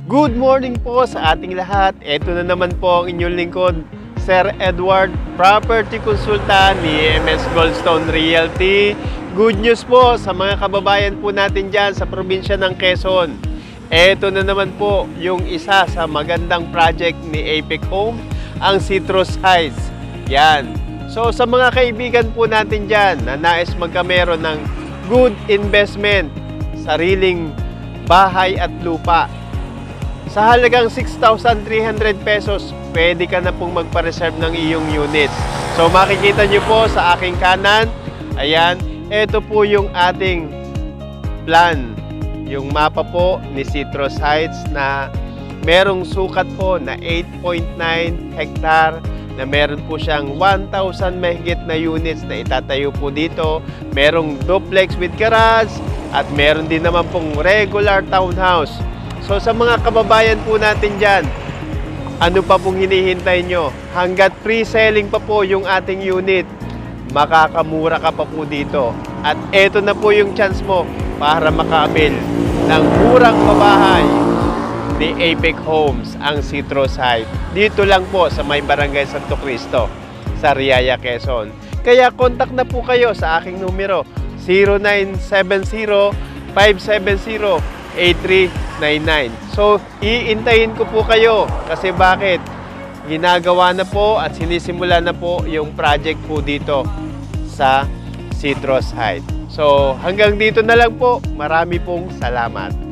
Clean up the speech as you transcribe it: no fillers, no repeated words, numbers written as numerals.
Good morning po sa ating lahat. Ito na naman po ang inyong lingkod, Sir Edward, Property Consultant ni EMS Goldstone Realty. Good news po sa mga kababayan po natin dyan sa probinsya ng Quezon. Ito na naman po yung isa sa magandang project ni Apex Home, ang Citrus Heights. Yan. So sa mga kaibigan po natin dyan na nais magkameron ng good investment, sariling bahay at lupa, sa halagang 6,300 pesos, pwede ka na pong magpa-reserve ng iyong units. So makikita nyo po sa aking kanan, ayan, ito po yung ating plan. Yung mapa po ni Citrus Heights na merong sukat po na 8.9 hektar, na meron po siyang 1,000 mahigit na units na itatayo po dito. Merong duplex with garage at meron din naman pong regular townhouse. So sa mga kababayan po natin dyan, ano pa pong hinihintay nyo? Hanggat pre-selling pa po yung ating unit, makakamura ka pa po dito. At eto na po yung chance mo para maka-avail ng murang pabahay ni Apex Homes, ang Citrus Heights. Dito lang po sa may barangay Santo Cristo, sa Riaya, Quezon. Kaya contact na po kayo sa aking numero, 0970-570-8399. So, iintayin ko po kayo kasi bakit? Ginagawa na po at sinisimula na po yung project po dito sa Citrus Heights. So, hanggang dito na lang po. Marami pong salamat.